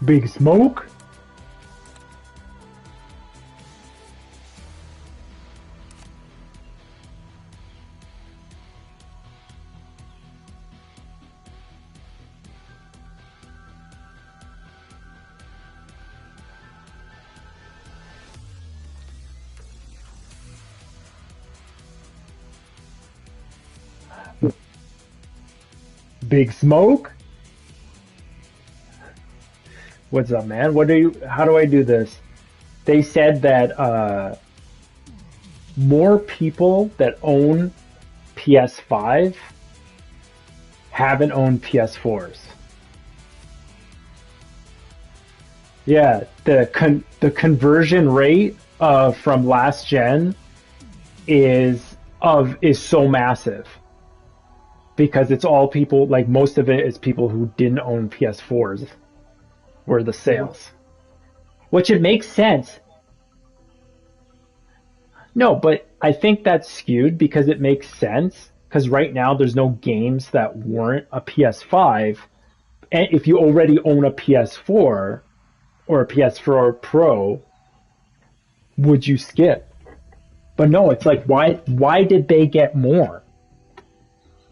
Big Smoke? Big Smoke? What's up, man? How do I do this? They said that more people that own PS5 haven't owned PS4s. Yeah, the conversion rate from last gen is so massive because it's all people, like most of it is people who didn't own PS4s were the sales. Which it makes sense. No, but I think that's skewed because it makes sense because right now there's no games that warrant a PS5. And if you already own a PS4 or a PS4 Pro, would you skip? But no, it's like why did they get more?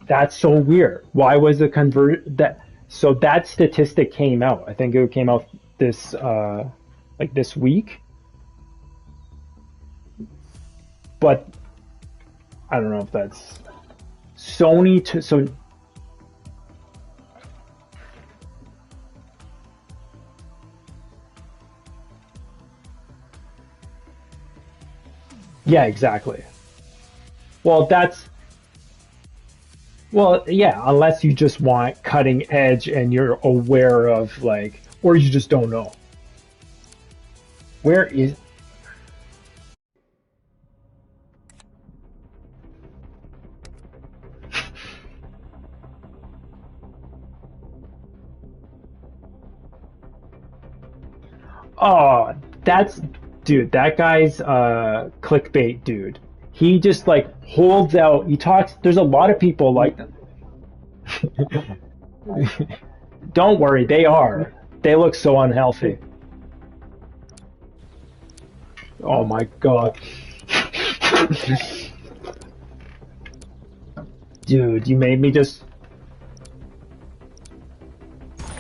That's so weird. Why was the convert that so that statistic came out. I think it came out this like this week. But I don't know if that's Sony to so yeah, exactly. Well, yeah, unless you just want cutting edge and you're aware of like, or you just don't know. Where is, oh, that's, dude, that guy's, clickbait dude. He just like holds out, he talks, there's a lot of people like, don't worry, they are. They look so unhealthy. Oh my God. Dude, you made me just.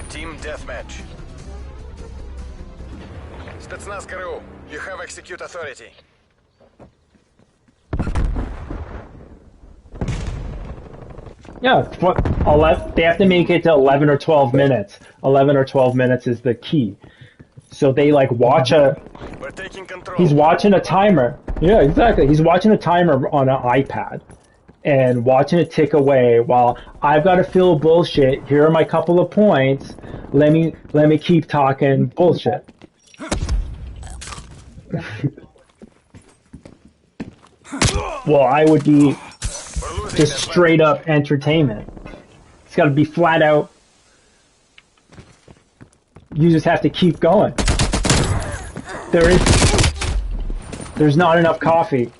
Team deathmatch. Spetsnaz КРУ, you have execute authority. Yeah, they have to make it to 11 or 12 minutes. 11 or 12 minutes is the key. So they like watch We're taking control. he's watching a timer. Yeah, exactly. He's watching a timer on an iPad and watching it tick away while I've got to fill bullshit. Here are my couple of points. Let me keep talking bullshit. Well, I would be just straight up entertainment. It's got to be flat out. You just have to keep going. There's not enough coffee.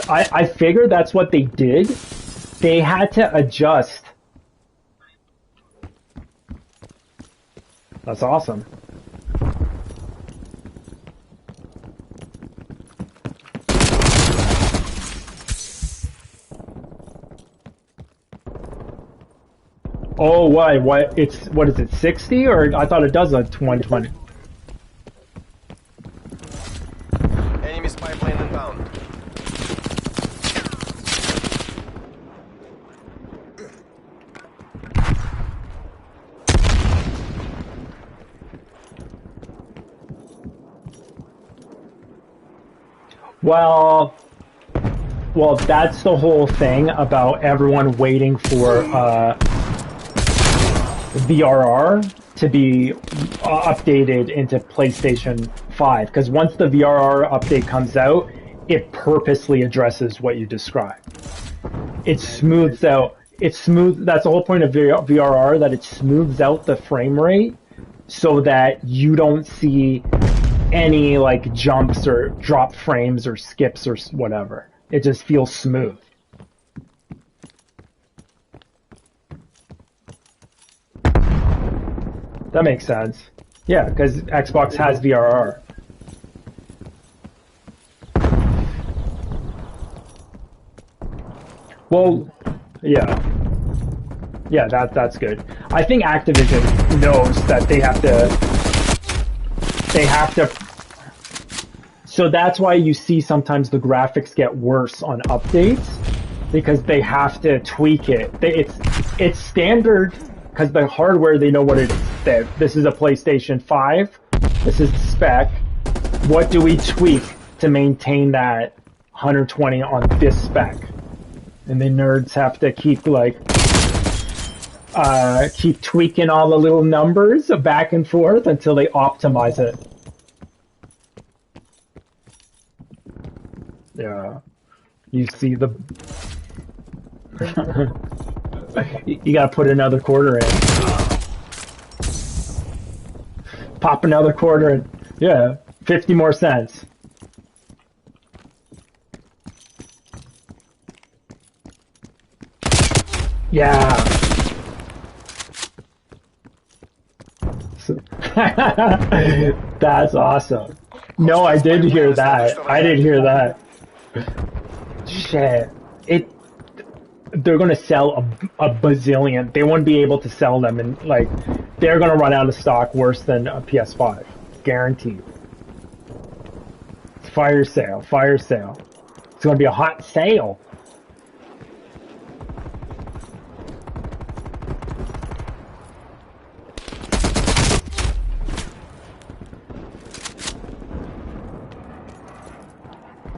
I figured that's what they did. They had to adjust. That's awesome. Oh, why? What? What is it? 60 or I thought it does a 120. Enemy spy plane inbound. Well, that's the whole thing about everyone waiting for VRR to be updated into PlayStation 5. Because once the VRR update comes out, it purposely addresses what you described. It smooths out. That's the whole point of VRR, that it smooths out the frame rate so that you don't see any like jumps or drop frames or skips or whatever. It just feels smooth. That makes sense. Yeah, because Xbox has VRR. Well, yeah. Yeah, that's good. I think Activision knows that they have to, so that's why you see sometimes the graphics get worse on updates, because they have to tweak it. It's standard, because the hardware, they know what it is. This is a PlayStation 5, this is the spec. What do we tweak to maintain that 120 on this spec? And the nerds have to keep keep tweaking all the little numbers back and forth until they optimize it. Yeah. You see the... you gotta put another quarter in. Pop another quarter in. Yeah. 50 more cents. Yeah. That's awesome. No, I did hear that. I did hear that. Shit. They're gonna sell a bazillion. They won't be able to sell them, and like, they're gonna run out of stock worse than a PS5. Guaranteed. Fire sale. Fire sale. It's gonna be a hot sale.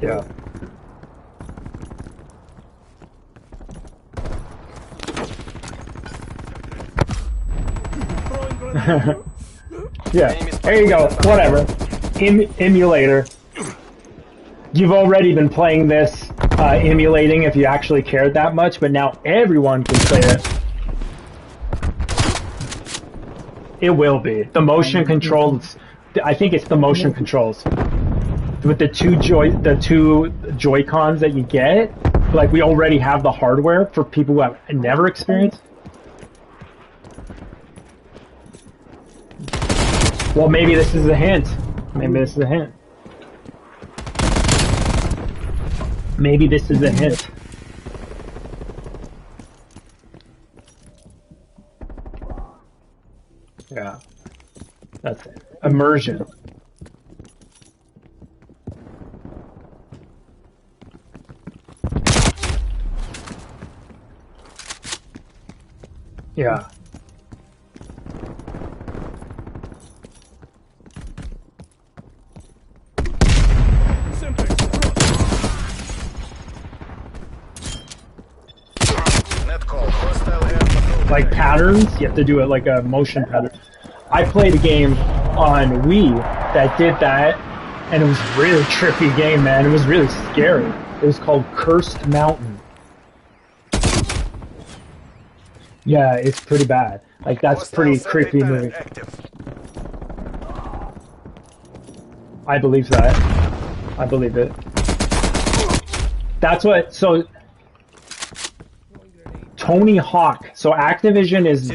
Yeah. Yeah. There you go. Whatever. Emulator. You've already been playing this, emulating if you actually cared that much, but now everyone can play it. It will be. The motion controls, I think it's the motion controls. With the two Joy-Cons that you get, like, we already have the hardware for people who have never experienced. Well, maybe this is a hint. Maybe this is a hint. Maybe this is a hint. Yeah. That's it. Immersion. Yeah. Like patterns, you have to do it like a motion pattern. I played a game on Wii that did that, and it was a really trippy game, man. It was really scary. It was called Cursed Mountain. Yeah, it's pretty bad. Like, that's pretty creepy movie. I believe that. I believe it. That's what, so... Tony Hawk. So Activision is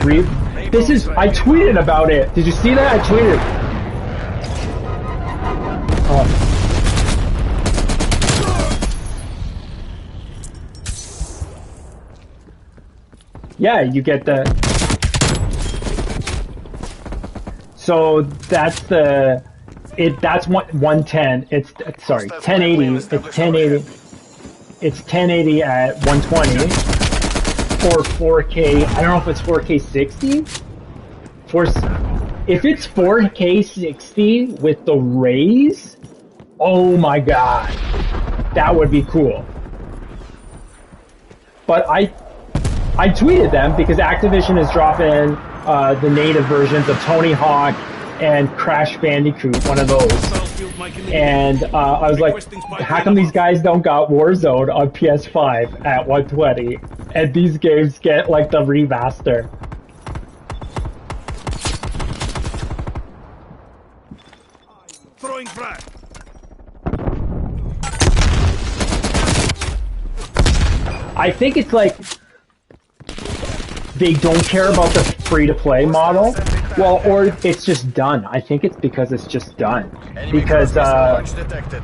this is, I tweeted about it. Did you see that? I tweeted. Oh. Yeah, you get the... So that's the... That's 110. It's, sorry, 1080. It's 1080. It's 1080 at 120. Or 4K, I don't know if it's 4K 60? If it's 4K 60 with the rays, oh my god, that would be cool. But I tweeted them because Activision is dropping the native versions of Tony Hawk and Crash Bandicoot, one of those. And I was like, how come these guys don't got Warzone on PS5 at 120? And these games get like the remaster. frag. I think it's like they don't care about the free-to-play model. Well, or it's just done. I think it's because it's just done. Enemy Because cross missile launch detected.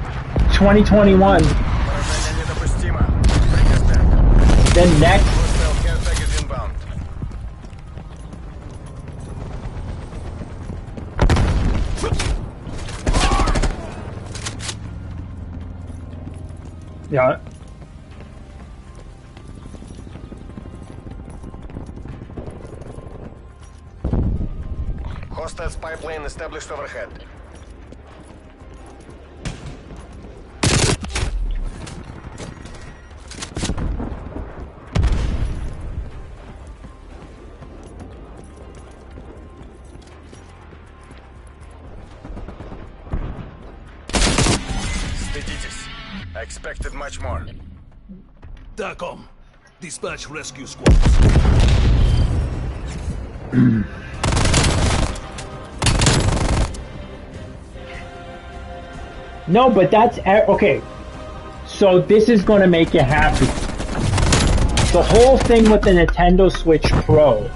2021, Поражение недопустимо. Bring us back. then next, Hostile care package inbound. yeah. Hostile spy plane established overhead. Стыдитесь. I expected much more. TACOM, dispatch rescue squads. No, but that's okay. So this is going to make you happy. The whole thing with the Nintendo Switch Pro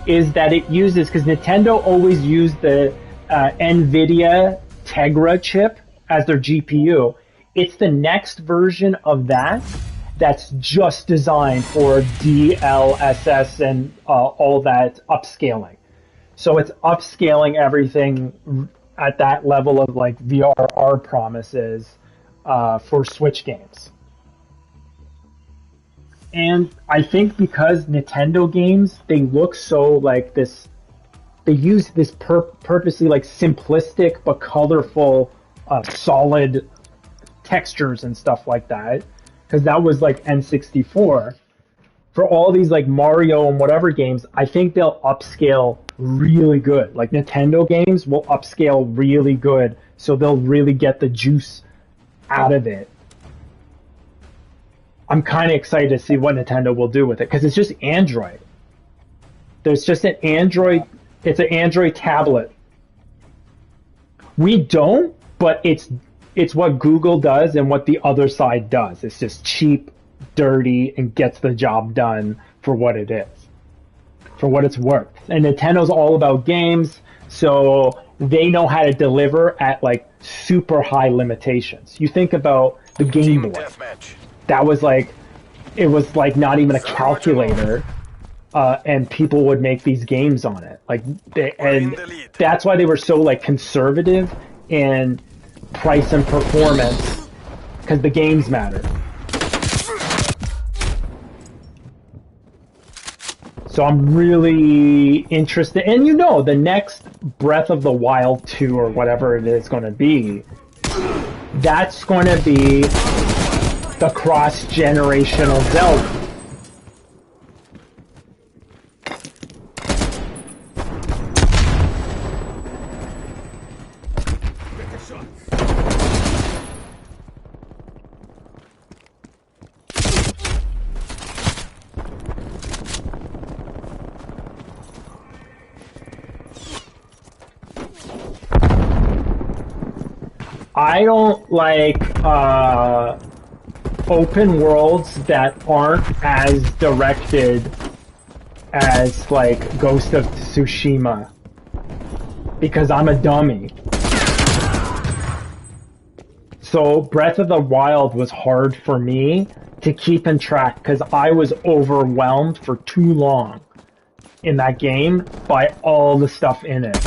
is that it uses, because Nintendo always used the NVIDIA Tegra chip as their GPU. It's the next version of that that's just designed for DLSS and all that upscaling. So it's upscaling everything at that level of like VRR promises for Switch games. And I think because Nintendo games, they look so like this, they use this purposely like simplistic but colorful, solid textures and stuff like that, because that was like N64. For all these like Mario and whatever games, I think they'll upscale really good. Like Nintendo games will upscale really good, so they'll really get the juice out of it. I'm kind of excited to see what Nintendo will do with it, because it's just Android. There's just an Android, it's an Android tablet. We don't, but it's what Google does and what the other side does. It's just cheap, dirty, and gets the job done for what it is, for what it's worth. And Nintendo's all about games, so they know how to deliver at like super high limitations. You think about the Game Boy. Deathmatch. That was like, it was like not even a calculator, and people would make these games on it. Like, and that's why they were so like conservative in price and performance, because the games matter. So I'm really interested, and you know, the next Breath of the Wild 2 or whatever it is going to be, that's going to be the cross-generational Zelda. I don't like open worlds that aren't as directed as like Ghost of Tsushima, because I'm a dummy. So Breath of the Wild was hard for me to keep in track because I was overwhelmed for too long in that game by all the stuff in it.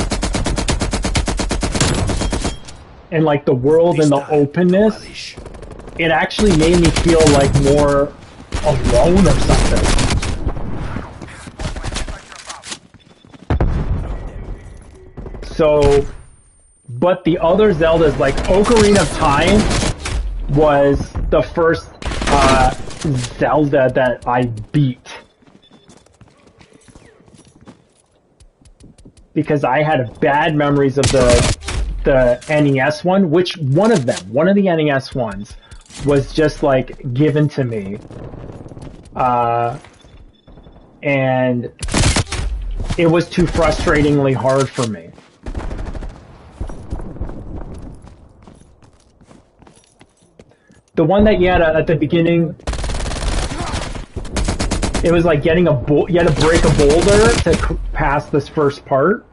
And like the world and the openness, it actually made me feel like more alone or something. So, but the other Zeldas, like Ocarina of Time, was the first Zelda that I beat. Because I had bad memories of the NES one, which one of the NES ones was just like given to me. And it was too frustratingly hard for me. The one that you had at the beginning, it was like getting you had to break a boulder to pass this first part.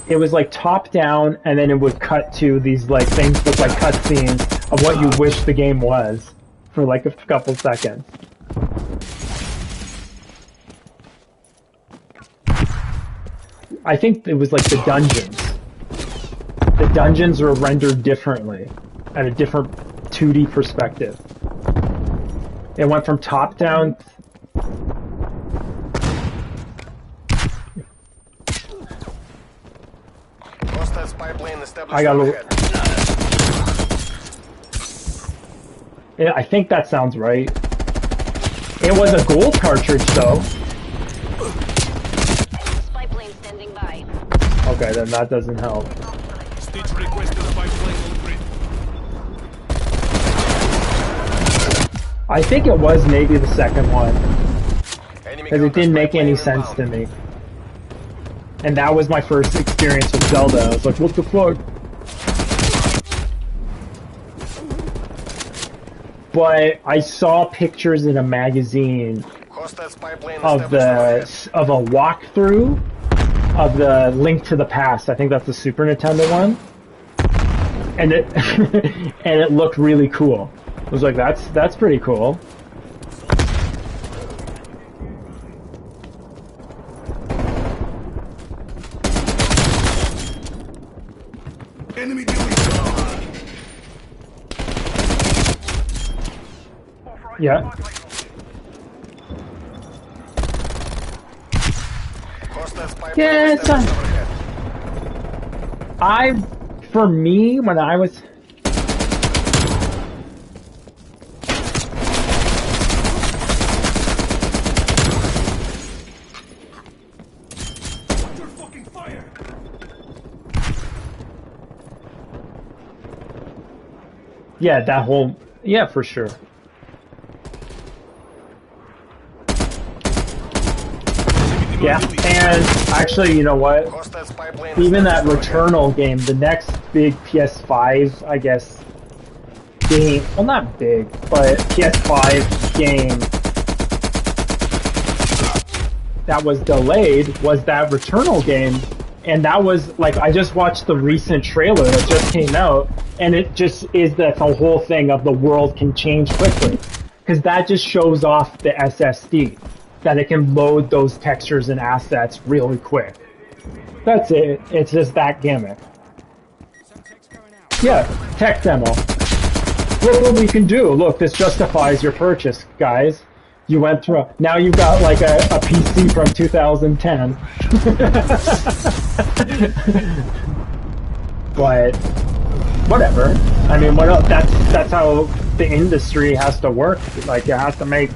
It was like top down, and then it would cut to these like things look like cutscenes of what you wish the game was for like a couple seconds. I think it was like the dungeons. The dungeons were rendered differently at a different 2D perspective. It went from top down. I got a little. Yeah, I think that sounds right. It was a gold cartridge, though. Spy plane standing by. Okay, then that doesn't help. Stitch requested spy plane on grid. I think it was maybe the second one, because it didn't make any sense to me. And that was my first experience with Zelda. I was like, what the fuck? But I saw pictures in a magazine of a walkthrough of the Link to the Past. I think that's the Super Nintendo one. And it and it looked really cool. I was like, that's pretty cool. Enemy doing Yeah. Yeah, for me, when I was... your fucking fire. Yeah, that whole... Yeah, for sure. Yeah, and actually, you know what? Even that Returnal game, the next big PS5, I guess, game, well not big, but PS5 game that was delayed was that Returnal game, and that was, like, I just watched the recent trailer that just came out, and it just is that the whole thing of the world can change quickly, because that just shows off the SSD. That it can load those textures and assets really quick. That's it. It's just that gimmick. Yeah, tech demo. Look what we can do. Look, this justifies your purchase, guys. You went through... Now you've got like a PC from 2010. But whatever. I mean, what else? That's how the industry has to work. Like, it has to make...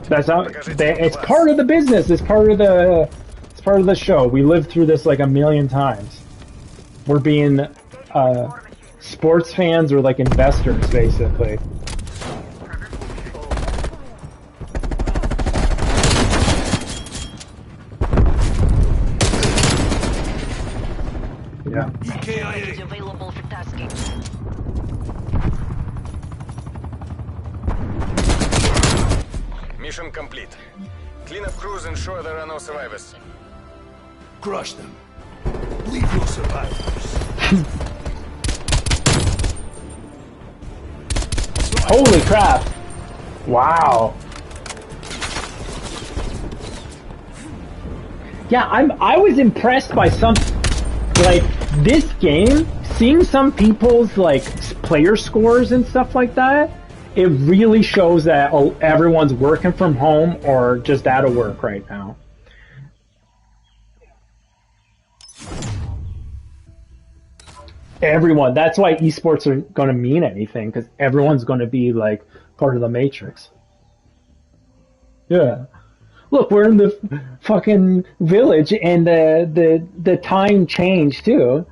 That's how it's part of the business. It's part of the show. We lived through this like a million times. We're being sports fans or like investors, basically. Yeah. Is available for tasking. Mission complete. Clean up crews, ensure there are no survivors. Crush them. Leave no survivors. Holy crap! Wow. Yeah, I was impressed by some, like, this game, seeing some people's like player scores and stuff like that. It really shows that everyone's working from home or just out of work right now. Everyone. That's why esports are going to mean anything, because everyone's going to be like part of the matrix. Yeah. Look, we're in the fucking village, and the time changed too.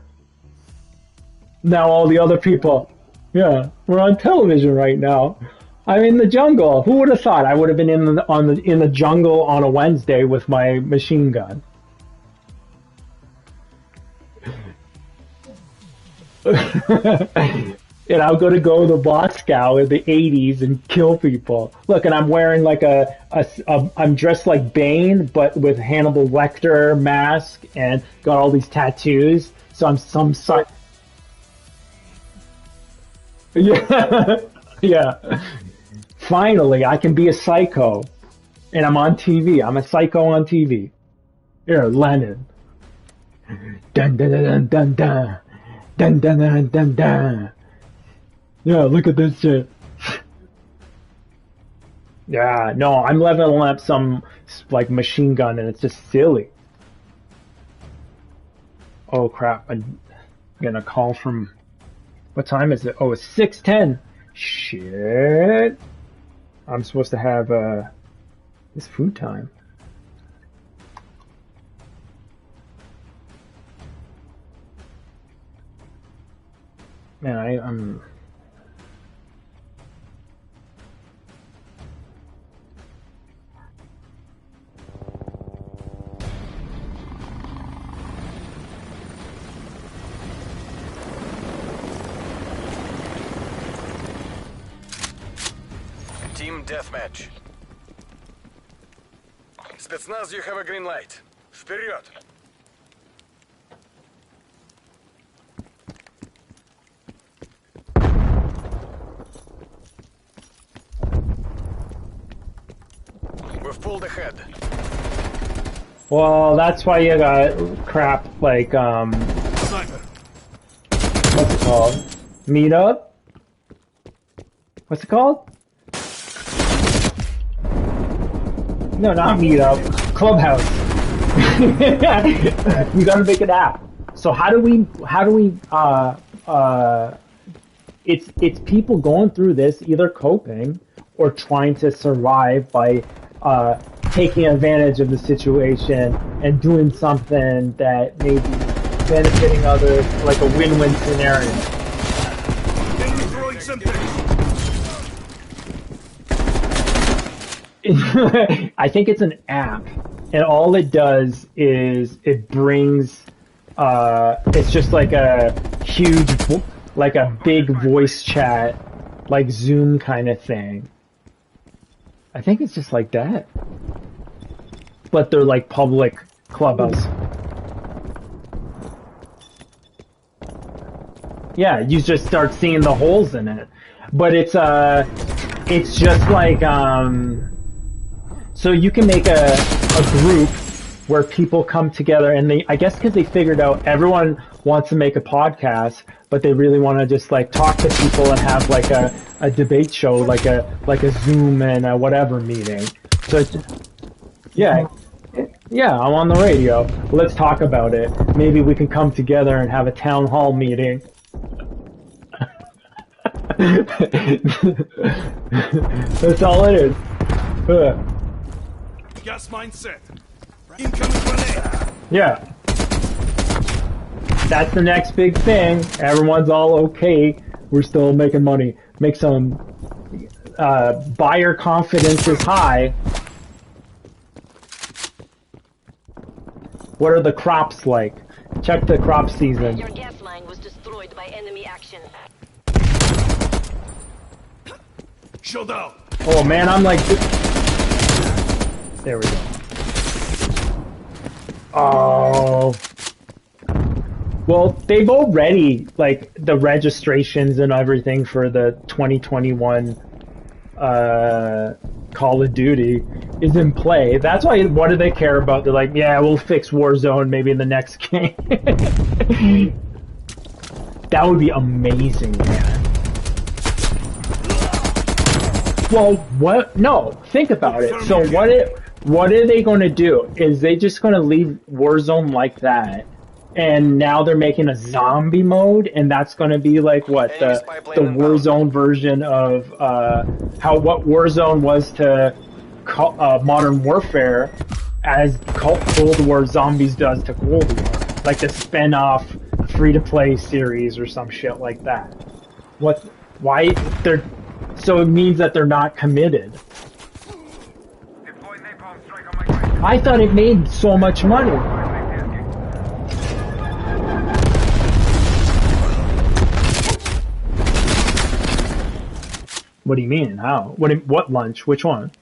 Now all the other people... Yeah, we're on television right now. I'm in the jungle. Who would have thought I would have been in the jungle on a Wednesday with my machine gun? And I'll go to Moscow in the 80s and kill people. Look, and I'm wearing like I'm dressed like Bane, but with Hannibal Lecter mask and got all these tattoos. So I'm some sort. Yeah, yeah. Finally, I can be a psycho, and I'm on TV. I'm a psycho on TV. Here, Lenin. Dun dun dun dun dun dun dun dun dun dun. Yeah, look at this shit. Yeah, no, I'm leveling up some like machine gun, and it's just silly. Oh crap! I'm getting a call from. What time is it? Oh, it's 6:10. Shit! I'm supposed to have it's food time. Man, I'm. Team deathmatch. Spetsnaz, you have a green light. Вперед! We've pulled ahead. Well, that's why you got crap like Sniper. what's it called? Meetup? What's it called? No, not Meetup. Clubhouse. You gotta make an app. So how do we it's people going through this either coping or trying to survive by taking advantage of the situation and doing something that may be benefiting others, like a win-win scenario. Enemy throwing something. I think it's an app, and all it does is it brings it's just like a huge like a big voice chat, like Zoom kind of thing. I think it's just like that, but they're like public Clubhouse. Yeah, you just start seeing the holes in it, but it's just like so you can make a group where people come together, and I guess because they figured out everyone wants to make a podcast, but they really want to just like talk to people and have like a debate show, like a Zoom and a whatever meeting. So it's, yeah, I'm on the radio. Let's talk about it. Maybe we can come together and have a town hall meeting. That's all it is. Gas mine set. Incoming grenade. Yeah. That's the next big thing. Everyone's all okay. We're still making money. Make some buyer confidence is high. What are the crops like? Check the crop season. Your gas line was destroyed by enemy action. Shield out. Oh man, I'm like... There we go. Oh... Well, they've already, like, the registrations and everything for the 2021 Call of Duty is in play. That's why, what do they care about? They're like, yeah, we'll fix Warzone maybe in the next game. That would be amazing, man. Well, what? No, think about it. So what are they going to do? Is they just going to leave Warzone like that? And now they're making a zombie mode, and that's going to be like what the Warzone version of what Warzone was to Modern Warfare, as Cold War Zombies does to Cold War, like the spin-off free-to-play series or some shit like that. What? Why they're? So it means that they're not committed. I thought it made so much money. What do you mean? How? What lunch? Which one?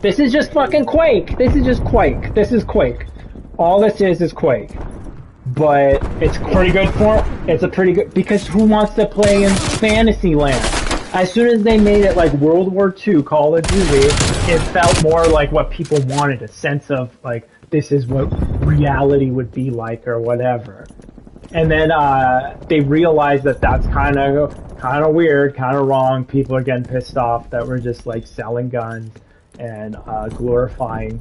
This is just fucking Quake. This is just Quake. This is Quake. All this is Quake. But it's pretty good for. It's a pretty good because who wants to play in Fantasyland? As soon as they made it like World War II Call of Duty, it felt more like what people wanted, a sense of like this is what reality would be like or whatever. And then they realized that that's kind of weird, kind of wrong. People are getting pissed off that we're just like selling guns and glorifying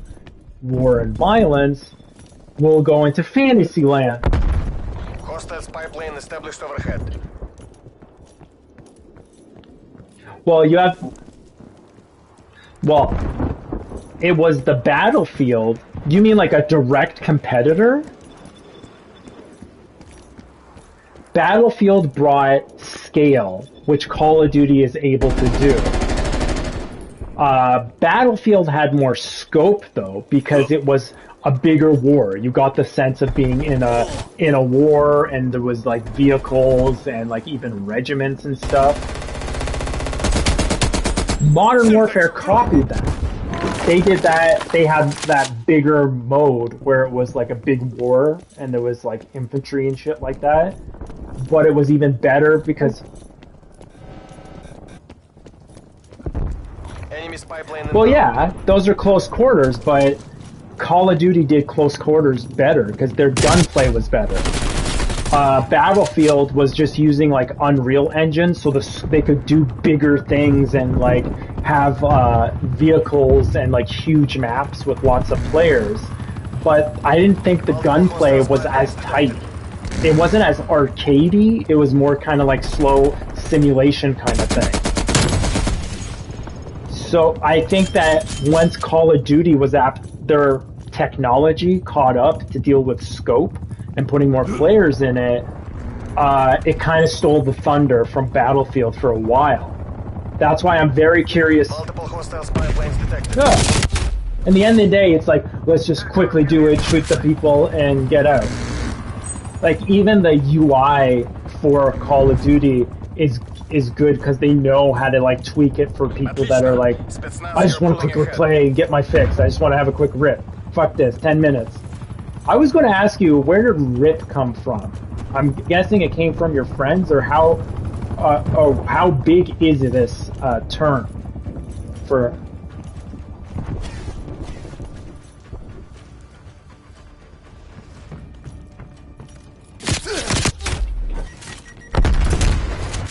war and violence. We'll go into Fantasyland. Hostile spy plane established overhead. Well, it was the Battlefield. You mean like a direct competitor? Battlefield brought scale, which Call of Duty is able to do. Battlefield had more scope though, because it was a bigger war. You got the sense of being in a war, and there was like vehicles and like even regiments and stuff. Modern Warfare copied that. They did that. They had that bigger mode where it was like a big war and there was like infantry and shit like that. But it was even better because Enemy spy plane. well, yeah, those are close quarters, but Call of Duty did close quarters better because their gunplay was better. Battlefield was just using like Unreal Engine, so they could do bigger things and like have vehicles and like huge maps with lots of players. But I didn't think the gunplay was as tight. It wasn't as arcadey. It was more kind of like slow simulation kind of thing. So I think that once Call of Duty was their technology caught up to deal with scope and putting more players in it, it kind of stole the thunder from Battlefield for a while. That's why I'm very curious. Multiple hostile spy planes detected. Yeah. In the end of the day, it's like, let's just quickly do it, shoot the people, and get out. Like, even the UI for Call of Duty is good because they know how to like tweak it for people that are like, I just want to quickly play and get my fix. I just want to have a quick rip. Fuck this, 10 minutes. I was going to ask you, where did rip come from? I'm guessing it came from your friends, or how big is this term for?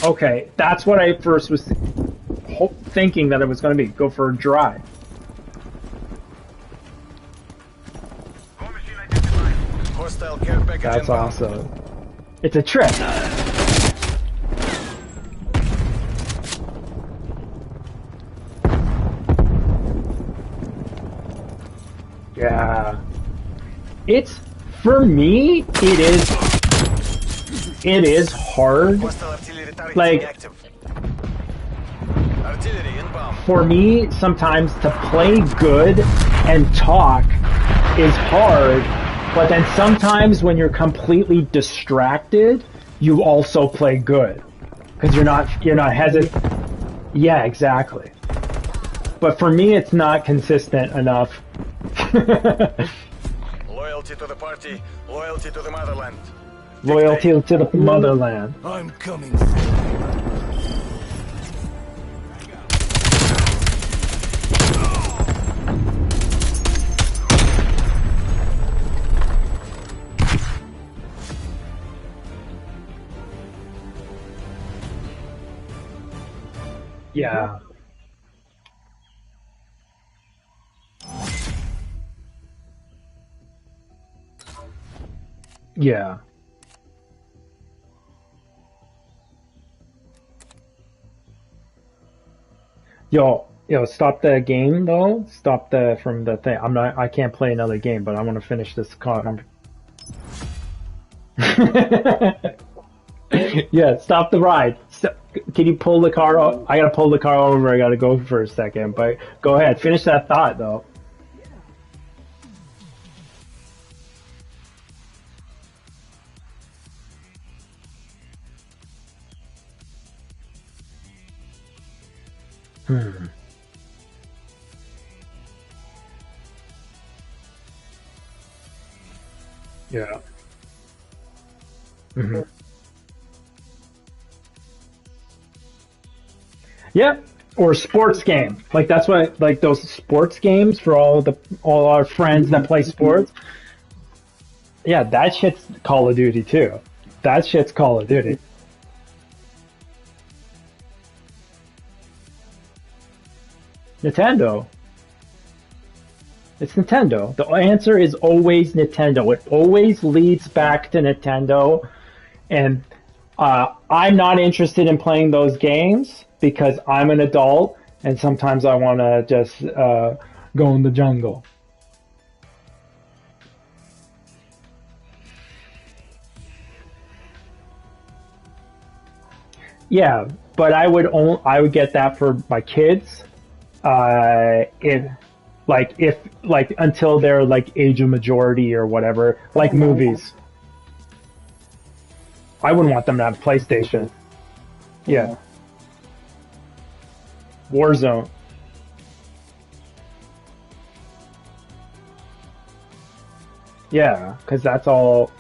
Okay, that's what I first was thinking that it was going to be. Go for a dry. Hostile care package. That's awesome. It's a trick. Yeah. It's, for me, it is hard. Like, for me, sometimes to play good and talk is hard, but then sometimes when you're completely distracted, you also play good. Because you're not hesitant. Yeah, exactly. But for me, it's not consistent enough. Loyalty to the party, loyalty to the motherland. Loyalty to the motherland. I'm coming. Yeah. Yeah. Yo, stop the game though. Stop from the thing. I can't play another game, but I want to finish this car. Yeah, stop the ride. Can you pull the car out? I gotta pull the car over. I gotta go for a second, but go ahead. Finish that thought though. Hmm. Yeah. Hmm. Yeah. Or sports game. Like that's what like those sports games for all our friends that play sports. Yeah, that shit's Call of Duty too. That shit's Call of Duty. Nintendo. It's Nintendo. The answer is always Nintendo. It always leads back to Nintendo. And I'm not interested in playing those games because I'm an adult and sometimes I want to just go in the jungle. Yeah, but I would get that for my kids. If if until they're like age of majority or whatever, like movies. I wouldn't want them to have PlayStation. Yeah, Warzone. Yeah, because that's all.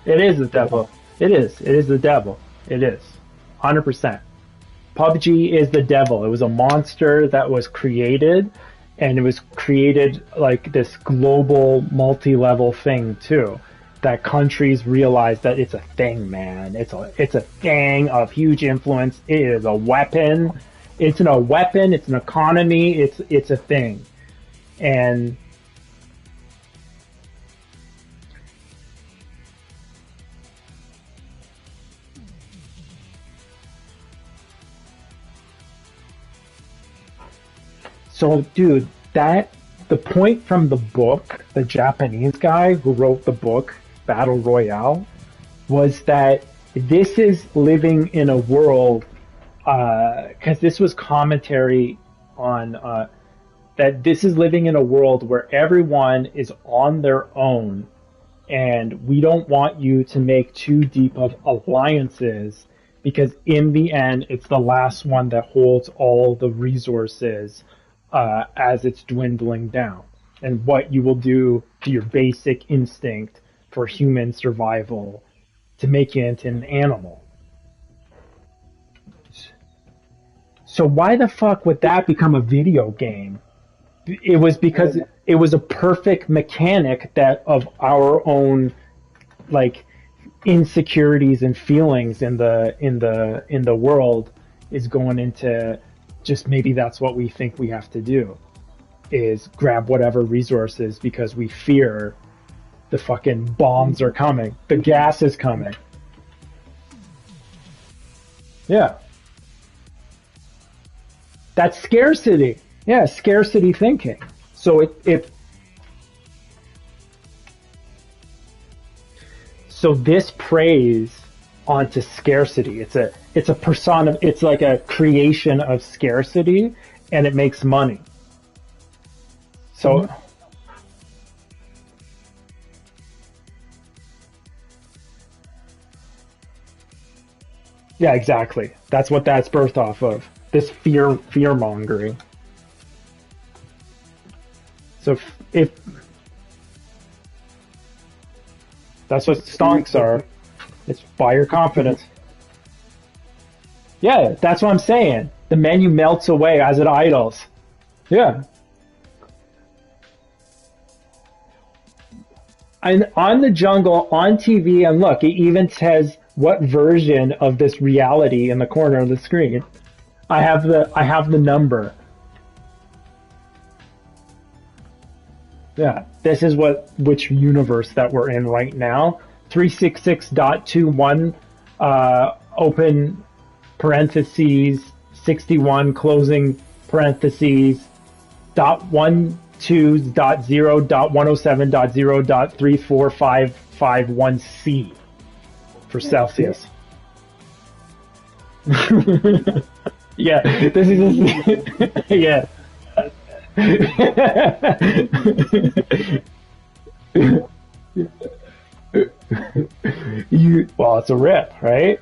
It is the devil. It is. It is the devil. It is. 100%. PUBG is the devil. It was a monster that was created, and it was created like this global multi-level thing too. That countries realize that it's a thing, man. It's a thing of huge influence. It is a weapon. It's a weapon. It's an economy. It's a thing. And so, dude, that the point from the book, the Japanese guy who wrote the book Battle Royale, was that this is living in a world, because this was commentary on that this is living in a world where everyone is on their own, and we don't want you to make too deep of alliances because in the end, it's the last one that holds all the resources as it's dwindling down, and what you will do to your basic instinct for human survival to make you into an animal. So why the fuck would that become a video game? It was because it was a perfect mechanic that of our own like insecurities and feelings in the world is going into just maybe that's what we think we have to do is grab whatever resources because we fear the fucking bombs are coming, the gas is coming. Yeah, that's scarcity. Yeah, scarcity thinking. So so this preys onto scarcity. It's a persona. It's like a creation of scarcity, and it makes money. So yeah, exactly. That's what that's birthed off of. This fear mongering. So if that's what stonks are, it's fire confidence. Yeah, that's what I'm saying. The menu melts away as it idles. Yeah. And on the jungle, on TV, and look, it even says what version of this reality in the corner of the screen. I have the number. Yeah, this is which universe that we're in right now. 366.21 open parentheses 61 closing parentheses dot 12.0.107.0.34551C for Celsius. Yeah, this is just, yeah. Well, it's a rip, right?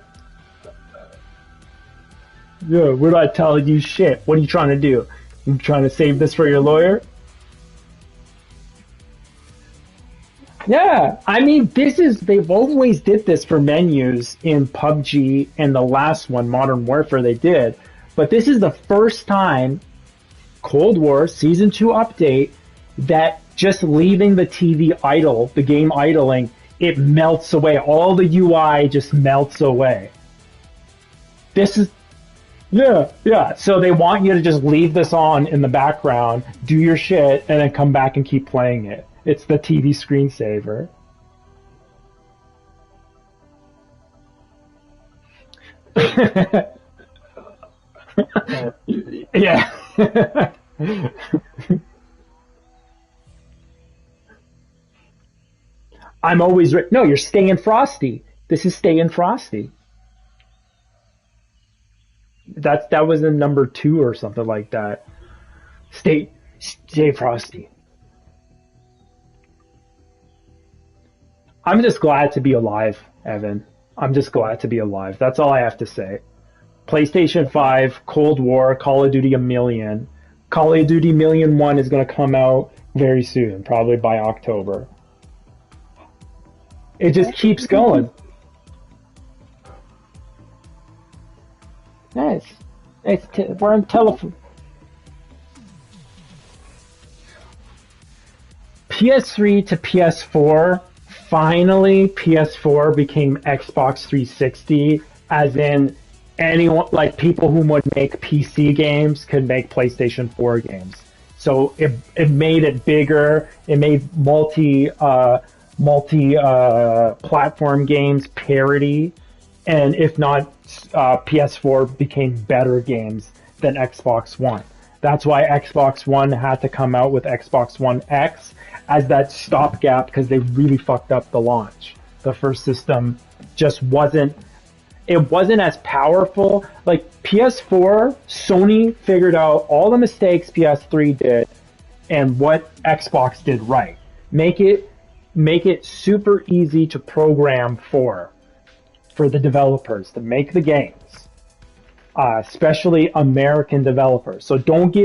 Yeah, we're not telling you shit. What are you trying to do? You trying to save this for your lawyer? Yeah, I mean, they've always did this for menus in PUBG and the last one, Modern Warfare, they did. But this is the first time Cold War Season 2 update that just leaving the TV idle, the game idling, it melts away. All the UI just melts away. This is, yeah. So they want you to just leave this on in the background, do your shit, and then come back and keep playing it. It's the TV screensaver. Yeah. I'm always no. You're staying frosty. This is staying frosty. That was in number 2 or something like that. Stay frosty. I'm just glad to be alive, Evan. I'm just glad to be alive. That's all I have to say. PlayStation 5, Cold War, Call of Duty a million. Call of Duty Million 1 is going to come out very soon, probably by October. It just keeps going. Nice. We're on telephone. PS3 to PS4. Finally, PS4 became Xbox 360, as in anyone, like people who would make PC games could make PlayStation 4 games. So it made it bigger. It made multi platform games parity, and if not, PS4 became better games than Xbox One. That's why Xbox One had to come out with Xbox One X as that stopgap, because they really fucked up the launch. The first system just wasn't as powerful. Like PS4, Sony figured out all the mistakes PS3 did and what Xbox did right. Make it super easy to program for the developers to make the games, especially American developers. So don't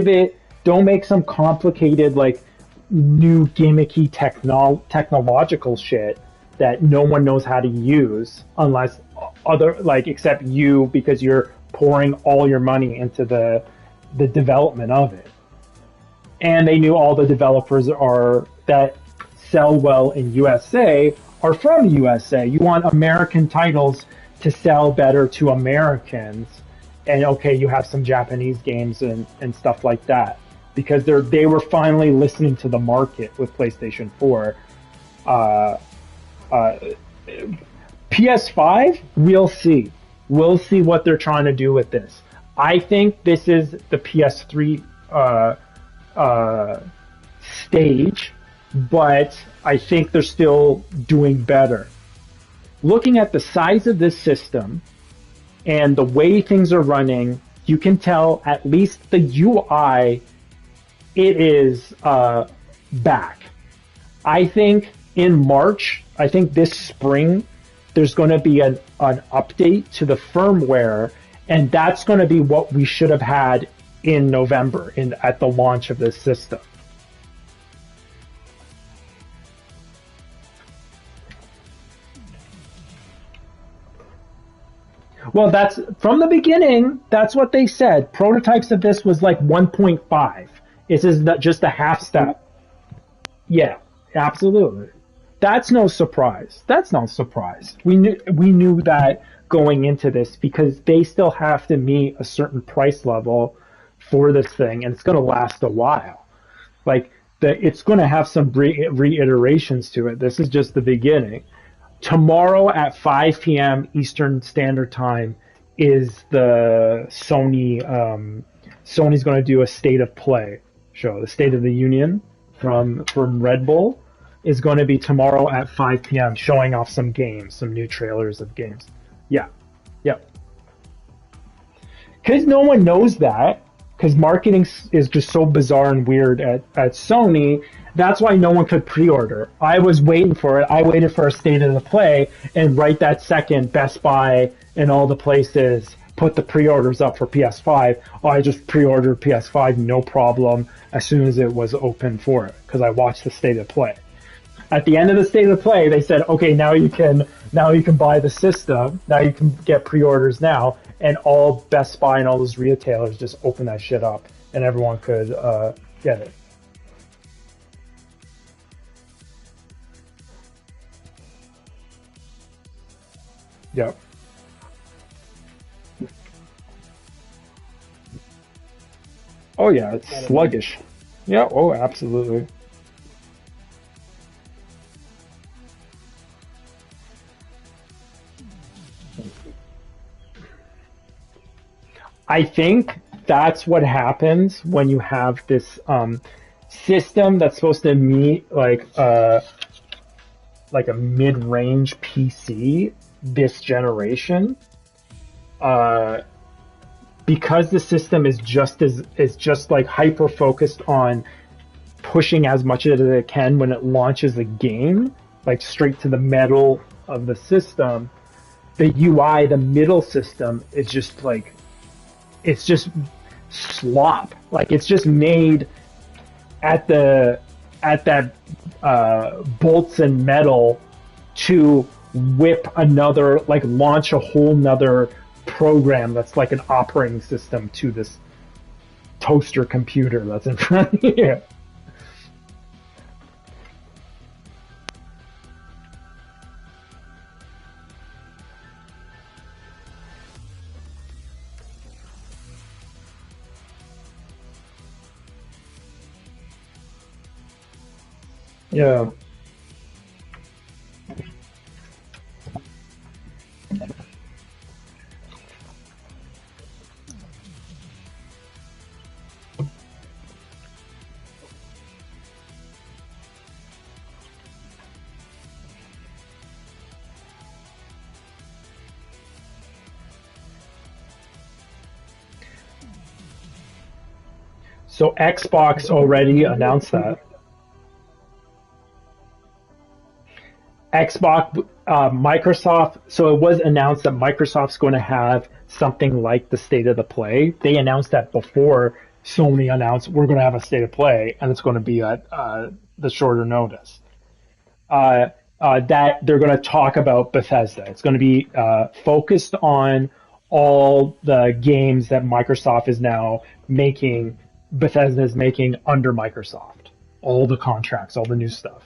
make some complicated, like, new gimmicky technological shit that no one knows how to use unless except you, because you're pouring all your money into the development of it. And they knew all the developers that sell well in USA are from USA. You want American titles to sell better to Americans. And okay, you have some Japanese games and stuff like that, because they were finally listening to the market with PlayStation 4. PS5, we'll see. We'll see what they're trying to do with this. I think this is the PS3 stage, but I think they're still doing better. Looking at the size of this system and the way things are running, you can tell at least the UI, it is back. I think in March, I think this spring, there's going to be an update to the firmware, and that's going to be what we should have had in November at the launch of this system. Well, that's from the beginning. That's what they said. Prototypes of this was like 1.5. This is just a half step. Yeah, absolutely. That's no surprise. That's no surprise. We knew that going into this, because they still have to meet a certain price level for this thing, and it's going to last a while. Like it's going to have some reiterations to it. This is just the beginning. Tomorrow at 5 p.m. Eastern Standard Time is the Sony's going to do a State of Play show. The State of the Union from Red Bull is going to be tomorrow at 5 p.m. showing off some games, some new trailers of games. Yeah. Yep. Because no one knows that, because marketing is just so bizarre and weird at Sony. That's why no one could pre-order. I was waiting for it. I waited for a State of the Play, and right that second, Best Buy and all the places put the pre-orders up for PS5. Oh, I just pre-ordered PS5, no problem, as soon as it was open for it, because I watched the state of play. At the end of the state of play, they said, okay, now you can buy the system, now you can get pre-orders now, and all Best Buy and all those retailers just open that shit up, and everyone could get it. Yep. Oh yeah, it's sluggish. Yeah, oh absolutely. I think that's what happens when you have this system that's supposed to meet like a mid-range PC this generation. Because the system is just like hyper focused on pushing as much as it can when it launches a game, like straight to the metal of the system. The UI, the middle system, is just like, it's just slop. Like it's just made at that bolts and metal to whip another, like launch a whole nother program that's like an operating system to this toaster computer that's in front of you. Yeah. So Xbox already announced that. Microsoft, so it was announced that Microsoft's going to have something like the State of the Play. They announced that before Sony announced we're going to have a State of Play, and it's going to be at the shorter notice. That they're going to talk about Bethesda. It's going to be focused on all the games that Microsoft is now making, Bethesda is making under Microsoft. All the contracts, all the new stuff.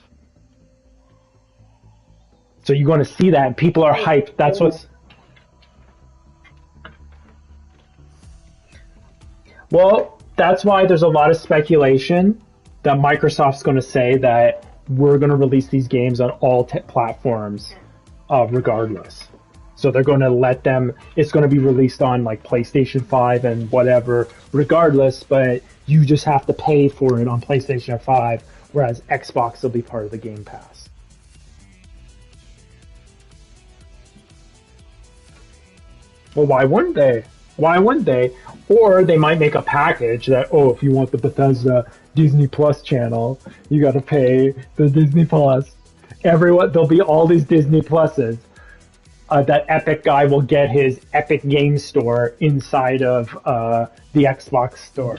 So you're going to see that, and people are hyped. That's what's... Well, that's why there's a lot of speculation that Microsoft's going to say that we're going to release these games on all platforms regardless. So they're going to let them... It's going to be released on like PlayStation 5 and whatever regardless, but you just have to pay for it on PlayStation 5, whereas Xbox will be part of the Game Pass. Well, why wouldn't they? Why wouldn't they? Or they might make a package that, oh, if you want the Bethesda Disney Plus channel, you got to pay the Disney Plus. There'll be all these Disney Pluses. That Epic guy will get his Epic Game Store inside of the Xbox store.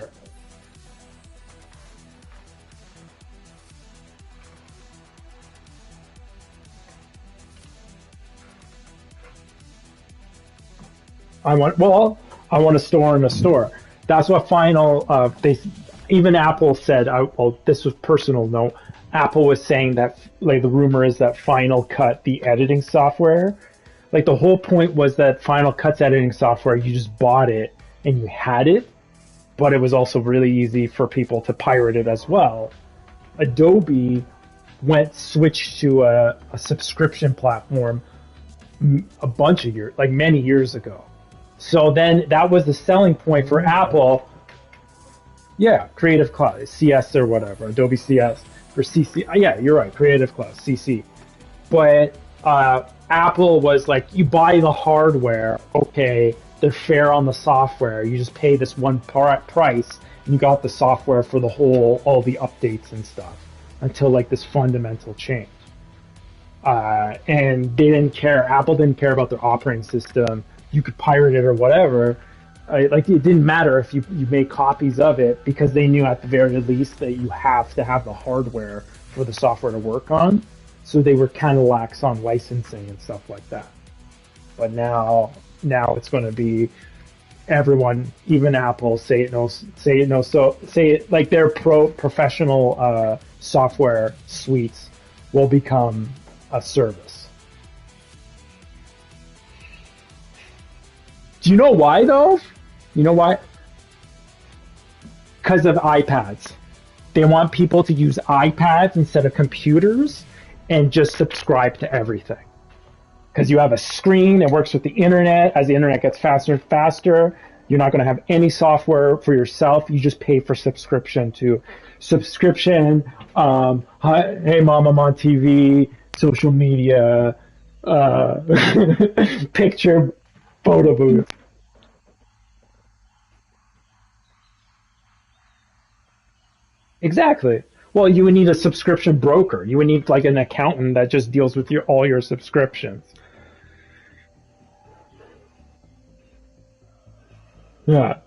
I want a store in a store. That's what Final, even Apple said, well, this was personal note, Apple was saying that, like, the rumor is that Final Cut, the editing software, like, the whole point was that Final Cut's editing software, you just bought it and you had it, but it was also really easy for people to pirate it as well. Adobe switched to a subscription platform a bunch of years, like many years ago. So then that was the selling point for Apple. Yeah, Creative Cloud, CS or whatever, Adobe CS or CC. Yeah, you're right, Creative Cloud, CC. But Apple was like, you buy the hardware, okay, they're fair on the software. You just pay this one price, and you got the software for all the updates and stuff until like this fundamental change. And they didn't care. Apple didn't care about their operating system. you could pirate it or whatever. Like it didn't matter if you made copies of it because they knew at the very least that you have to have the hardware for the software to work on. So they were kind of lax on licensing and stuff like that. But now it's going to be everyone, even Apple, say it like their professional software suites will become a service. Do you know why though? You know why? Because of iPads. They want people to use iPads instead of computers and just subscribe to everything. Because you have a screen, it works with the internet. As the internet gets faster and faster, you're not going to have any software for yourself. You just pay for subscription. Hey mom, I'm on TV, social media, picture, photo booth. Exactly. Well, you would need a subscription broker. You would need like an accountant that just deals with all your subscriptions. Yeah.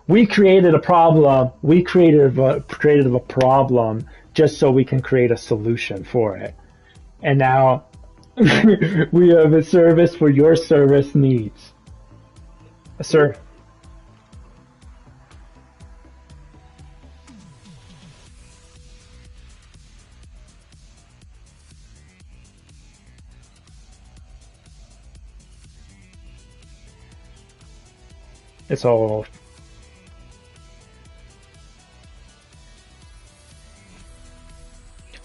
We created a problem. We created a problem just so we can create a solution for it. And now we have a service for your service needs. Sir. It's all.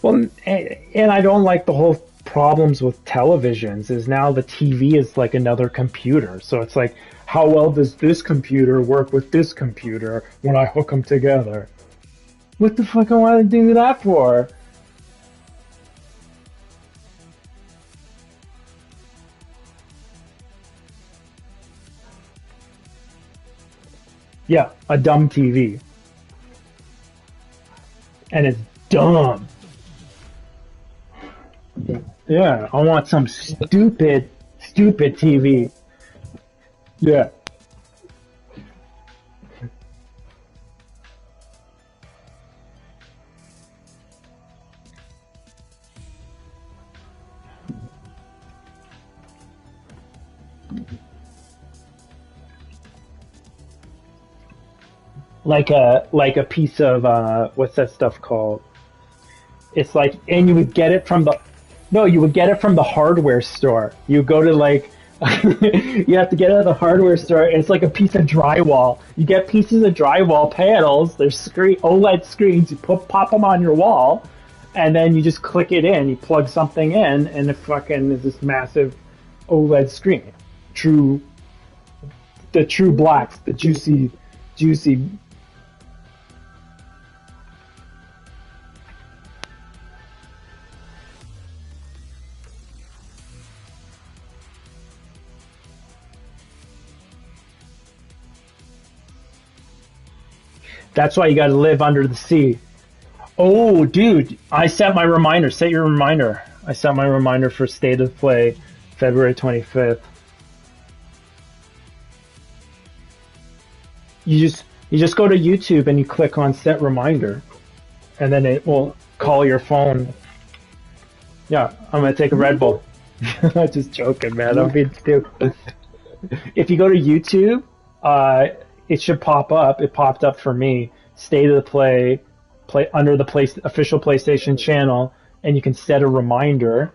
Well, and I don't like the whole problems with televisions is now the TV is like another computer. So it's like, how well does this computer work with this computer when I hook them together? What the fuck am I do that for? Yeah, a dumb TV. And it's dumb. Yeah, I want some stupid TV. Yeah. Like a piece of what's that stuff called? It's like, and you would get it from the you would get it from the hardware store. You go to like you have to get it at the hardware store, and it's like a piece of drywall. You get pieces of drywall panels. There's OLED screens. You pop them on your wall, and then you just click it in. You plug something in, and it fucking is this massive OLED screen. The true blacks, the juicy. That's why you gotta live under the sea. Oh, dude, I set my reminder. Set your reminder. I set my reminder for State of Play, February 25th. You just go to YouTube and you click on set reminder, and then it will call your phone. Yeah, I'm gonna take a Red Bull. I'm just joking, man. I'm being stupid. If you go to YouTube, it should pop up. It popped up for me. State of the Play under the official PlayStation channel, and you can set a reminder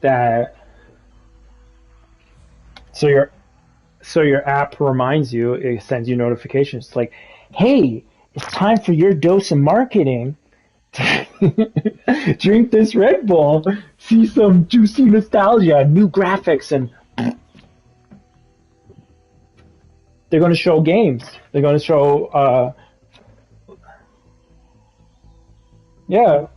that so your app reminds you. It sends you notifications. It's like, hey, it's time for your dose of marketing. Drink this Red Bull. See some juicy nostalgia, new graphics, and they're going to show games. They're going to show, yeah.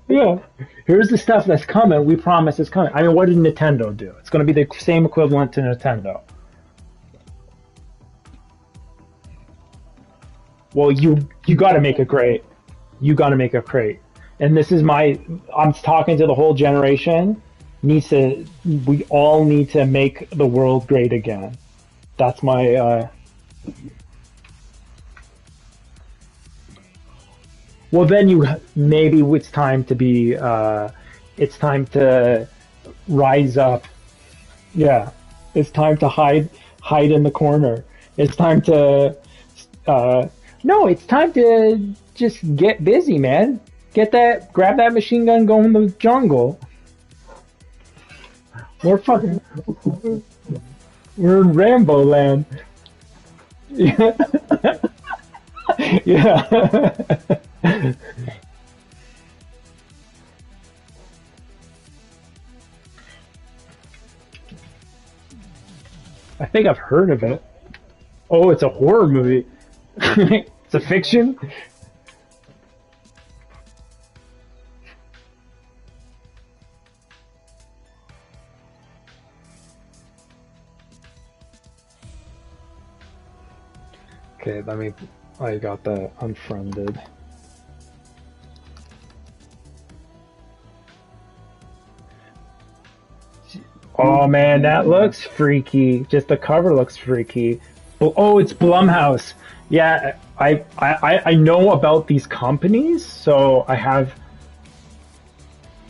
Here's the stuff that's coming. We promise it's coming. I mean, what did Nintendo do? It's going to be the same equivalent to Nintendo. Well, you got to make it great. You got to make it great. And this is I'm talking to the whole generation. we all need to make the world great again. That's my, well then maybe it's time to be, it's time to rise up. Yeah. It's time to hide in the corner. It's time to, no, it's time to just get busy, man. Grab that machine gun, go in the jungle. We're in Rambo land. Yeah. Yeah. I think I've heard of it. Oh, it's a horror movie. It's a fiction? Okay, I got the unfriended. Oh man, that looks freaky. Just the cover looks freaky. Oh, it's Blumhouse. Yeah, I know about these companies, so I have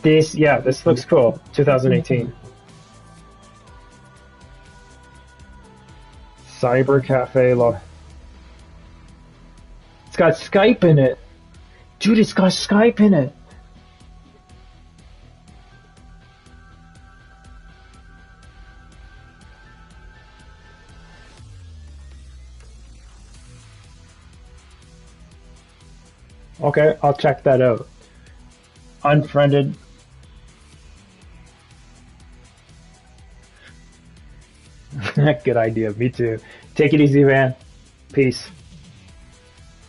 this. Yeah, this looks cool. 2018. Cyber Cafe. It's got Skype in it. Dude, it's got Skype in it. Okay, I'll check that out. Unfriended. Good idea. Me too. Take it easy, man. Peace.